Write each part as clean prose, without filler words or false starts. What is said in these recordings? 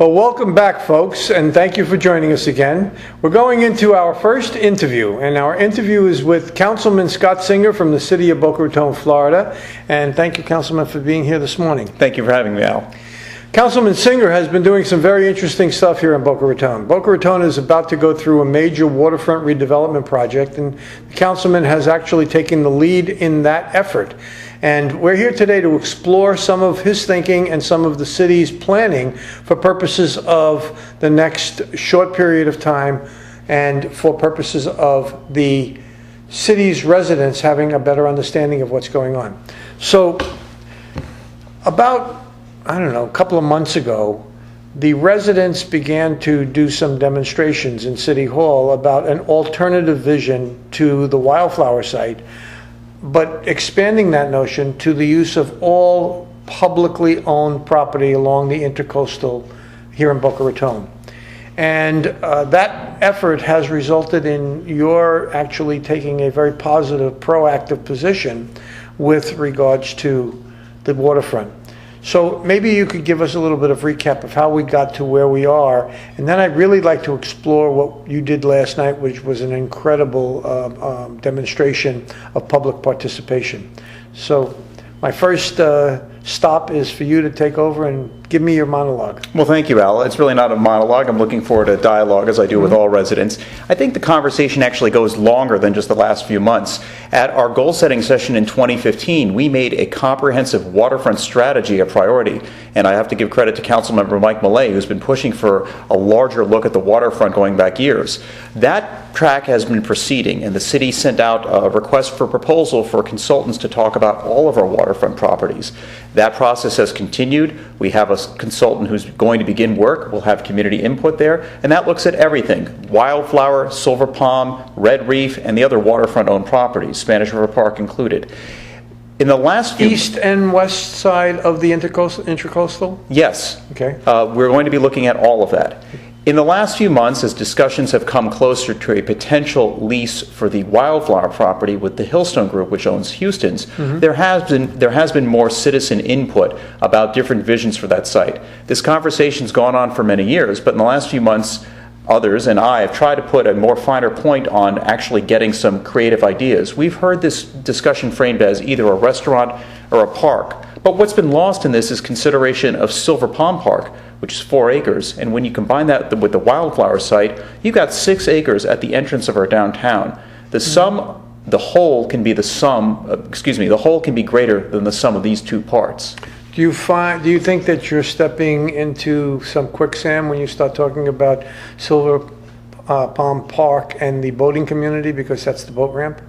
Well, welcome back, folks, and thank you for joining us again. We're going into our first interview, and our interview is with Councilman Scott Singer from the city of Boca Raton, Florida. And thank you, Councilman, for being here this morning. Thank you for having me, Al. Councilman Singer has been doing some very interesting stuff here in Boca Raton. Boca Raton is about to go through a major waterfront redevelopment project, and the councilman has actually taken the lead in that effort. And we're here today to explore some of his thinking and some of the city's planning for purposes of the next short period of time and for purposes of the city's residents having a better understanding of what's going on. So about, I don't know, a couple of months ago, the residents began to do some demonstrations in City Hall about an alternative vision to the wildflower site, but expanding that notion to the use of all publicly owned property along the intercoastal here in Boca Raton. And that effort has resulted in your actually taking a very positive, proactive position with regards to the waterfront. So maybe you could give us a little bit of recap of how we got to where we are, and then I'd really like to explore what you did last night, which was an incredible demonstration of public participation. So my first stop is for you to take over and give me your monologue. Well, thank you, Al. It's really not a monologue. I'm looking forward to dialogue, as I do with all residents. I think the conversation actually goes longer than just the last few months. At our goal-setting session in 2015, we made a comprehensive waterfront strategy a priority, and I have to give credit to Councilmember Mike Millay, who's been pushing for a larger look at the waterfront going back years. That track has been proceeding, and the city sent out a request for proposal for consultants to talk about all of our waterfront properties. That process has continued. We have a consultant who's going to begin work. We'll have community input there, and that looks at everything: Wildflower, Silver Palm, Red Reef, and the other waterfront-owned properties, Spanish River Park included. In the last few... East and west side of the intercoastal? Yes. Okay. We're going to be looking at all of that. In the last few months, as discussions have come closer to a potential lease for the Wildflower property with the Hillstone Group, which owns Houston's, there has been more citizen input about different visions for that site. This conversation's gone on for many years, but in the last few months, others and I have tried to put a more finer point on actually getting some creative ideas. We've heard this discussion framed as either a restaurant or a park, but what's been lost in this is consideration of Silver Palm Park, which is 4 acres, and when you combine that with the Wildflower site, you've got 6 acres at the entrance of our downtown. The whole can be the whole can be greater than the sum of these two parts. Do you think that you're stepping into some quicksand when you start talking about Silver Palm Park and the boating community, because that's the boat ramp?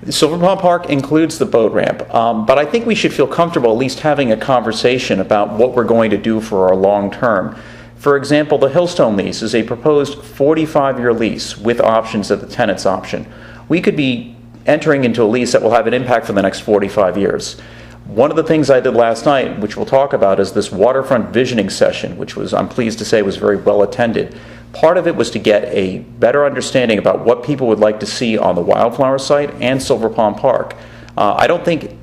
Silver Palm Park includes the boat ramp, but I think we should feel comfortable at least having a conversation about what we're going to do for our long term. For example, the Hillstone lease is a proposed 45-year lease with options at the tenant's option. We could be entering into a lease that will have an impact for the next 45 years. One of the things I did last night, which we'll talk about, is this waterfront visioning session, which was, I'm pleased to say, was very well attended. Part of it was to get a better understanding about what people would like to see on the Wildflower site and Silver Palm Park. I don't think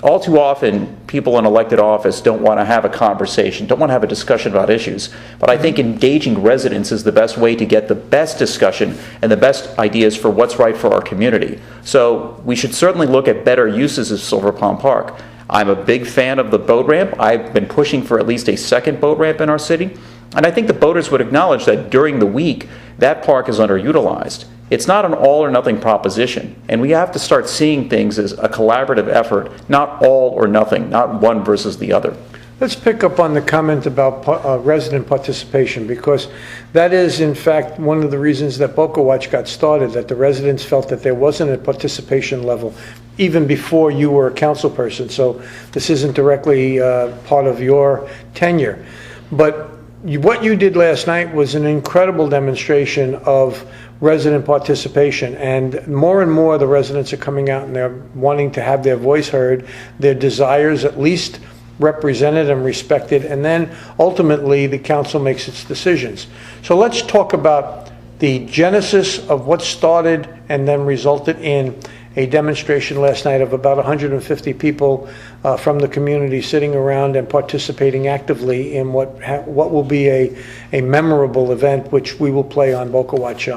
all too often people in elected office don't want to have a conversation, don't want to have a discussion about issues. But I think engaging residents is the best way to get the best discussion and the best ideas for what's right for our community. So we should certainly look at better uses of Silver Palm Park. I'm a big fan of the boat ramp. I've been pushing for at least a second boat ramp in our city. And I think the boaters would acknowledge that during the week, that park is underutilized. It's not an all or nothing proposition, and we have to start seeing things as a collaborative effort, not all or nothing, not one versus the other. Let's pick up on the comment about resident participation, because that is, in fact, one of the reasons that BocaWatch got started, that the residents felt that there wasn't a participation level even before you were a council person. So this isn't directly part of your tenure. But what you did last night was an incredible demonstration of resident participation, and more the residents are coming out and they're wanting to have their voice heard, their desires at least represented and respected, and then ultimately the council makes its decisions. So let's talk about the genesis of what started and then resulted in a demonstration last night of about 150 people from the community sitting around and participating actively in what will be a memorable event, which we will play on BocaWatch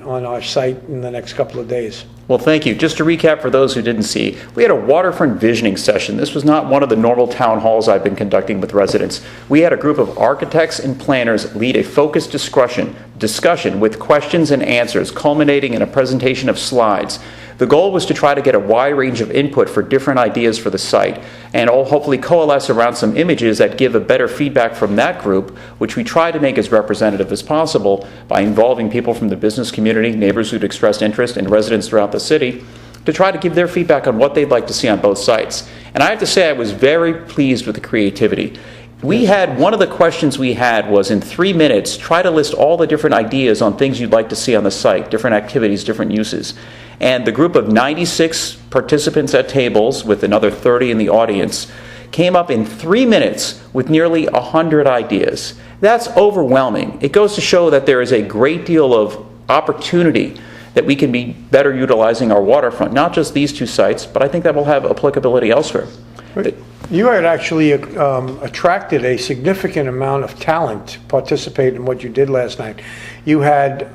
on our site in the next couple of days. Well, thank you. Just to recap for those who didn't see, we had a waterfront visioning session. This was not one of the normal town halls I've been conducting with residents. We had a group of architects and planners lead a focused discussion with questions and answers, culminating in a presentation of slides. The goal was to try to get a wide range of input for different ideas for the site, and all hopefully coalesce around some images that give a better feedback from that group, which we try to make as representative as possible by involving people from the business community, neighbors who'd expressed interest, and residents throughout the city to try to give their feedback on what they'd like to see on both sites. And I have to say I was very pleased with the creativity. One of the questions we had was, in 3 minutes, try to list all the different ideas on things you'd like to see on the site, different activities, different uses. And the group of 96 participants at tables, with another 30 in the audience, came up in 3 minutes with nearly 100 ideas. That's overwhelming. It goes to show that there is a great deal of opportunity that we can be better utilizing our waterfront, not just these two sites, but I think that will have applicability elsewhere. You had actually attracted a significant amount of talent to participate in what you did last night. You had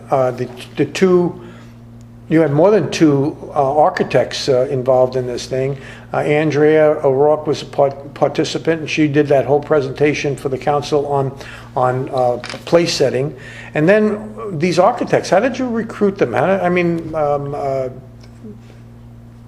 you had more than two architects involved in this thing. Andrea O'Rourke was a participant, and she did that whole presentation for the council on place setting. And then these architects, how did you recruit them?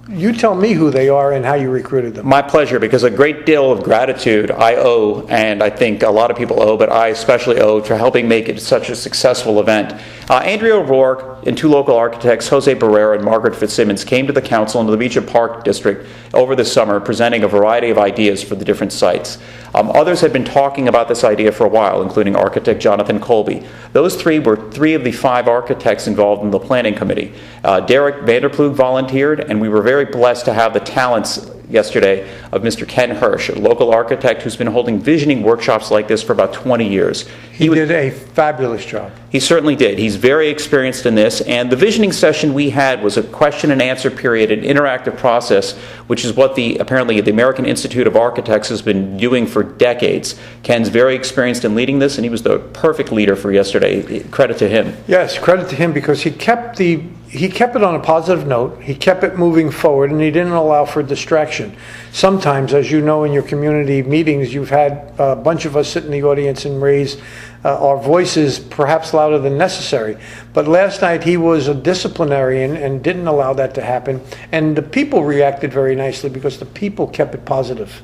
You tell me who they are and how you recruited them. My pleasure, because a great deal of gratitude I owe, and I think a lot of people owe, but I especially owe, to helping make it such a successful event. Andrea O'Rourke and two local architects, Jose Barrera and Margaret Fitzsimmons, came to the council in the Beach Park District over the summer, presenting a variety of ideas for the different sites. Others had been talking about this idea for a while, including architect Jonathan Colby. Those three were three of the 5 architects involved in the planning committee. Derek Vanderploeg volunteered, and we were very blessed to have the talents yesterday of Mr. Ken Hirsch, a local architect who's been holding visioning workshops like this for about 20 years. He did a fabulous job. He certainly did. He's very experienced in this, and the visioning session we had was a question and answer period, an interactive process, which is what apparently the American Institute of Architects has been doing for decades. Ken's very experienced in leading this, and he was the perfect leader for yesterday. Credit to him. Yes, credit to him, because he kept it on a positive note, he kept it moving forward, and he didn't allow for distraction. Sometimes, as you know, in your community meetings, you've had a bunch of us sit in the audience and raise our voices perhaps louder than necessary. But last night he was a disciplinarian and didn't allow that to happen. And the people reacted very nicely because the people kept it positive.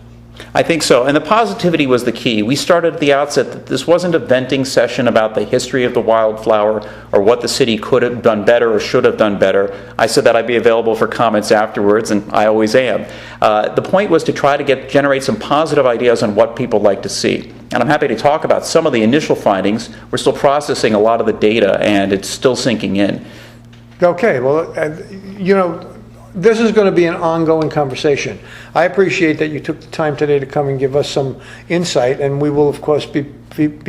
I think so, and the positivity was the key. We started at the outset that this wasn't a venting session about the history of the wildflower or what the city could have done better or should have done better. I said that I'd be available for comments afterwards, and I always am. The point was to try to generate some positive ideas on what people like to see. And I'm happy to talk about some of the initial findings. We're still processing a lot of the data, and it's still sinking in. Okay, well, this is going to be an ongoing conversation. I appreciate that you took the time today to come and give us some insight, and we will, of course, be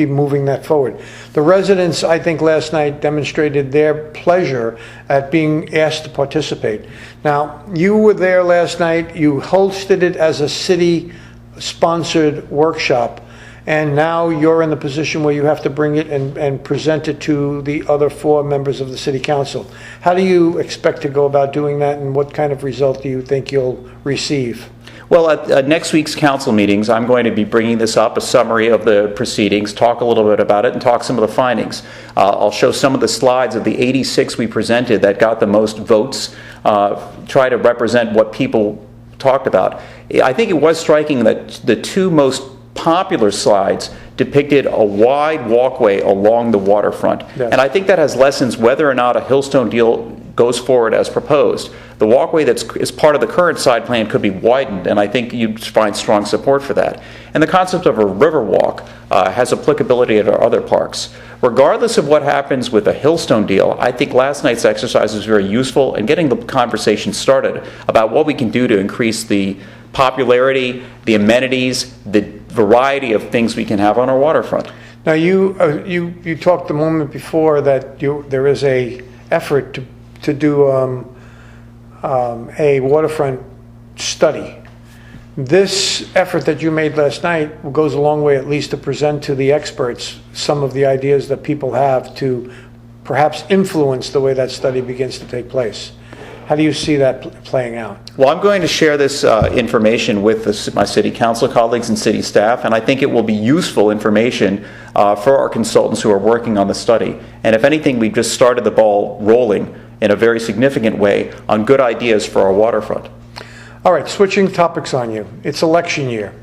moving that forward. The residents, I think, last night demonstrated their pleasure at being asked to participate. Now, you were there last night. You hosted it as a city-sponsored workshop, and now you're in the position where you have to bring it and present it to the other 4 members of the City Council. How do you expect to go about doing that, and what kind of result do you think you'll receive? Well, at next week's council meetings, I'm going to be bringing this up, a summary of the proceedings, talk a little bit about it, and talk some of the findings. I'll show some of the slides of the 86 we presented that got the most votes, try to represent what people talked about. I think it was striking that the 2 most popular slides depicted a wide walkway along the waterfront. Yes. And I think that has lessons whether or not a Hillstone deal goes forward as proposed. The walkway that is part of the current side plan could be widened, and I think you'd find strong support for that. And the concept of a river walk has applicability at our other parks. Regardless of what happens with a Hillstone deal, I think last night's exercise was very useful in getting the conversation started about what we can do to increase the popularity, the amenities, the variety of things we can have on our waterfront. Now, you talked a moment before that there is a effort to do a waterfront study. This effort that you made last night goes a long way, at least to present to the experts some of the ideas that people have to perhaps influence the way that study begins to take place. How do you see that playing out? Well, I'm going to share this information with my city council colleagues and city staff, and I think it will be useful information for our consultants who are working on the study. And if anything, we've just started the ball rolling in a very significant way on good ideas for our waterfront. All right, switching topics on you. It's election year.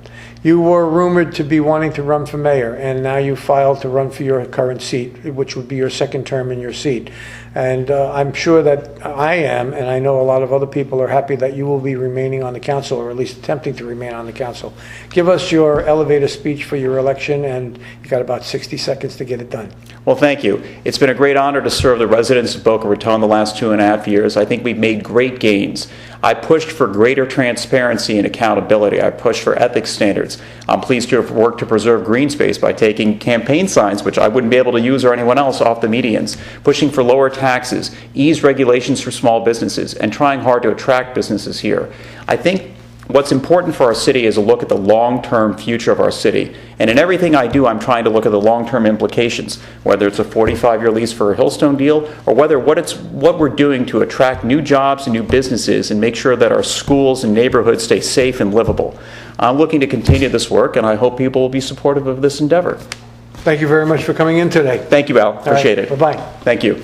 You were rumored to be wanting to run for mayor, and now you filed to run for your current seat, which would be your second term in your seat. And I'm sure that I am, and I know a lot of other people are happy that you will be remaining on the council, or at least attempting to remain on the council. Give us your elevator speech for your election, and you got about 60 seconds to get it done. Well, thank you. It's been a great honor to serve the residents of Boca Raton the last 2.5 years. I think we've made great gains. I pushed for greater transparency and accountability. I pushed for ethics standards. I'm pleased to have worked to preserve green space by taking campaign signs, which I wouldn't be able to use or anyone else, off the medians, pushing for lower taxes, ease regulations for small businesses, and trying hard to attract businesses here. I think what's important for our city is a look at the long-term future of our city. And in everything I do, I'm trying to look at the long-term implications, whether it's a 45-year lease for a Hillstone deal, or whether what we're doing to attract new jobs and new businesses and make sure that our schools and neighborhoods stay safe and livable. I'm looking to continue this work, and I hope people will be supportive of this endeavor. Thank you very much for coming in today. Thank you, Al. Appreciate it. Bye-bye. Thank you.